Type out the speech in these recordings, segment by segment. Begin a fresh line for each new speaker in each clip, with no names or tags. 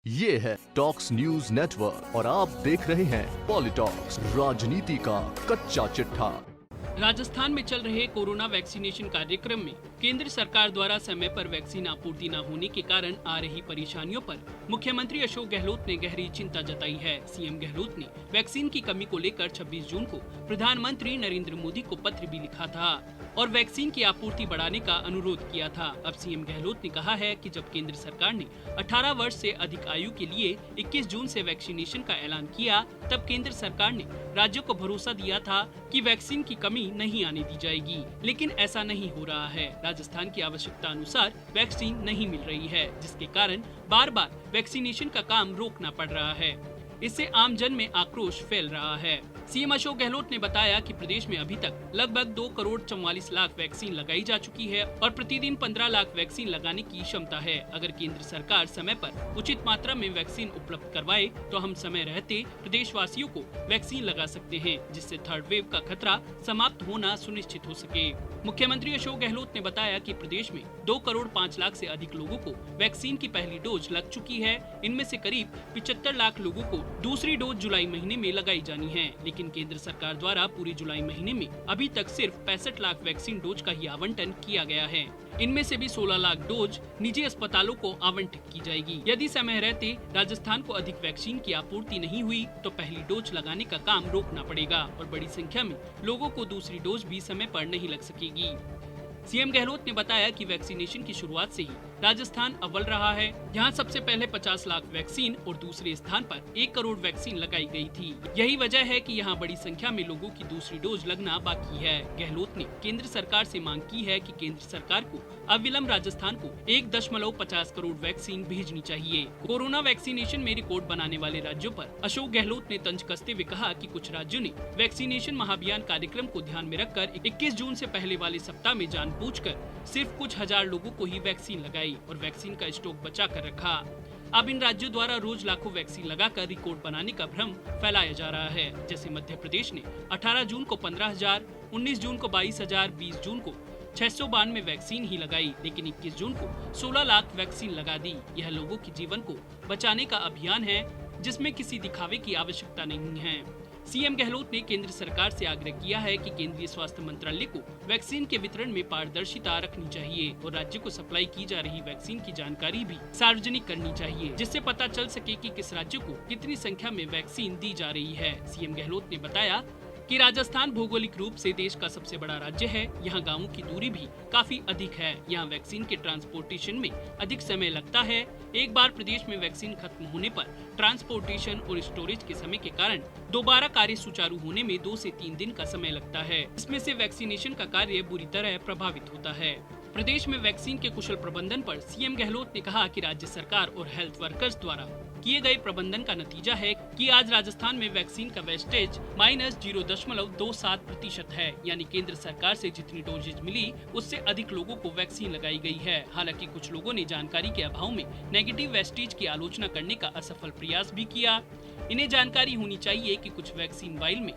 ये है talks news network और आप देख रहे हैं पॉलिटॉक्स, राजनीति का कच्चा चिट्ठा।
राजस्थान में चल रहे कोरोना वैक्सीनेशन कार्यक्रम में केंद्र सरकार द्वारा समय पर वैक्सीन आपूर्ति न होने के कारण आ रही परेशानियों पर मुख्यमंत्री अशोक गहलोत ने गहरी चिंता जताई है। सीएम गहलोत ने वैक्सीन की कमी को लेकर 26 जून को प्रधानमंत्री नरेंद्र मोदी को पत्र भी लिखा था और वैक्सीन की आपूर्ति बढ़ाने का अनुरोध किया था। अब सीएम गहलोत ने कहा है कि जब केंद्र सरकार ने 18 वर्ष से अधिक आयु के लिए 21 जून से वैक्सीनेशन का ऐलान किया, तब केंद्र सरकार ने राज्यों को भरोसा दिया था कि वैक्सीन की कमी नहीं आने दी जाएगी, लेकिन ऐसा नहीं हो रहा है। राजस्थान की आवश्यकता अनुसार वैक्सीन नहीं मिल रही है, जिसके कारण बार बार वैक्सीनेशन का काम रोकना पड़ रहा है। इससे आम जन में आक्रोश फैल रहा है। सीएम अशोक गहलोत ने बताया कि प्रदेश में अभी तक लगभग 2 करोड़ 44 लाख वैक्सीन लगाई जा चुकी है और प्रतिदिन 15 लाख वैक्सीन लगाने की क्षमता है। अगर केंद्र सरकार समय पर उचित मात्रा में वैक्सीन उपलब्ध करवाए तो हम समय रहते प्रदेशवासियों को वैक्सीन लगा सकते हैं, जिससे थर्ड वेव का खतरा समाप्त होना सुनिश्चित हो सके। मुख्यमंत्री अशोक गहलोत ने बताया कि प्रदेश में 2 करोड़ 5 लाख से अधिक लोगों को वैक्सीन की पहली डोज लग चुकी है। इनमें से करीब 75 लाख लोगों को दूसरी डोज जुलाई महीने में लगाई जानी है, लेकिन केंद्र सरकार द्वारा पूरे जुलाई महीने में अभी तक सिर्फ 65 लाख वैक्सीन डोज का ही आवंटन किया गया है। इनमें से भी 16 लाख डोज निजी अस्पतालों को आवंटित की जाएगी। यदि समय रहते राजस्थान को अधिक वैक्सीन की आपूर्ति नहीं हुई तो पहली डोज लगाने का काम रोकना पड़ेगा और बड़ी संख्या में लोगों को दूसरी डोज भी समय पर नहीं लग सकेगी। सीएम गहलोत ने बताया कि वैक्सीनेशन की शुरुआत से ही राजस्थान अव्वल रहा है। यहाँ सबसे पहले 50 लाख वैक्सीन और दूसरे स्थान पर 1 करोड़ वैक्सीन लगाई गई थी। यही वजह है कि यहाँ बड़ी संख्या में लोगों की दूसरी डोज लगना बाकी है। गहलोत ने केंद्र सरकार से मांग की है कि केंद्र सरकार को अविलंब राजस्थान को 1.50 करोड़ वैक्सीन भेजनी चाहिए। कोरोना वैक्सीनेशन में रिकॉर्ड बनाने वाले राज्यों पर अशोक गहलोत ने तंज कसते हुए कहा कि कुछ राज्यों ने वैक्सीनेशन महाअभियान कार्यक्रम को ध्यान में रखकर 21 जून से पहले वाले सप्ताह में जानबूझकर सिर्फ कुछ हजार लोगों को ही वैक्सीन लगाई और वैक्सीन का स्टॉक बचा कर रखा। अब इन राज्यों द्वारा रोज लाखों वैक्सीन लगाकर रिकॉर्ड बनाने का भ्रम फैलाया जा रहा है। जैसे मध्य प्रदेश ने 18 जून को 15,000, 19 जून को 22,000, 20 जून को 692 वैक्सीन ही लगाई, लेकिन 21 जून को 16 लाख वैक्सीन लगा दी। यह लोगों के जीवन को बचाने का अभियान है, जिसमें किसी दिखावे की आवश्यकता नहीं है। सीएम गहलोत ने केंद्र सरकार से आग्रह किया है कि केंद्रीय स्वास्थ्य मंत्रालय को वैक्सीन के वितरण में पारदर्शिता रखनी चाहिए और राज्य को सप्लाई की जा रही वैक्सीन की जानकारी भी सार्वजनिक करनी चाहिए, जिससे पता चल सके कि किस राज्य को कितनी संख्या में वैक्सीन दी जा रही है। सीएम गहलोत ने बताया कि राजस्थान भौगोलिक रूप से देश का सबसे बड़ा राज्य है। यहाँ गांवों की दूरी भी काफी अधिक है। यहाँ वैक्सीन के ट्रांसपोर्टेशन में अधिक समय लगता है। एक बार प्रदेश में वैक्सीन खत्म होने पर ट्रांसपोर्टेशन और स्टोरेज के समय के कारण दोबारा कार्य सुचारू होने में 2 से 3 दिन का समय लगता है। इसमें से वैक्सीनेशन का कार्य बुरी तरह प्रभावित होता है। प्रदेश में वैक्सीन के कुशल प्रबंधन पर सीएम गहलोत ने कहा कि राज्य सरकार और हेल्थ वर्कर्स द्वारा किए गए प्रबंधन का नतीजा है कि आज राजस्थान में वैक्सीन का वेस्टेज -0.27% है, यानी केंद्र सरकार से जितनी डोजेज मिली उससे अधिक लोगों को वैक्सीन लगाई गई है। हालांकि कुछ लोगों ने जानकारी के अभाव में नेगेटिव वेस्टेज की आलोचना करने का असफल प्रयास भी किया। इन्हें जानकारी होनी चाहिए कि कुछ वैक्सीन वाइल में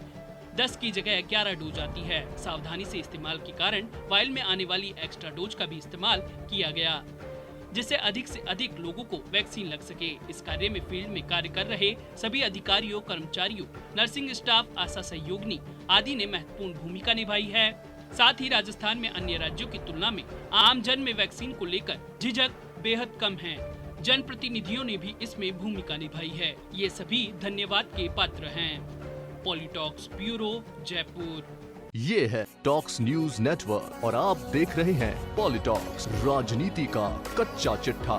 10 की जगह 11 डोज आती है। सावधानी से इस्तेमाल के कारण वाइल में आने वाली एक्स्ट्रा डोज का भी इस्तेमाल किया गया, जिससे अधिक से अधिक लोगों को वैक्सीन लग सके। इस कार्य में फील्ड में कार्य कर रहे सभी अधिकारियों, कर्मचारियों, नर्सिंग स्टाफ, आशा सहयोगिनी आदि ने महत्वपूर्ण भूमिका निभाई है। साथ ही राजस्थान में अन्य राज्यों की तुलना में आम जन में वैक्सीन को लेकर झिझक बेहद कम है। जनप्रतिनिधियों ने भी इसमें भूमिका निभाई है। ये सभी धन्यवाद के पात्र हैं। पॉलिटॉक्स ब्यूरो, जयपुर।
ये है टॉक्स न्यूज नेटवर्क और आप देख रहे हैं पॉलिटॉक्स, राजनीति का कच्चा चिट्ठा।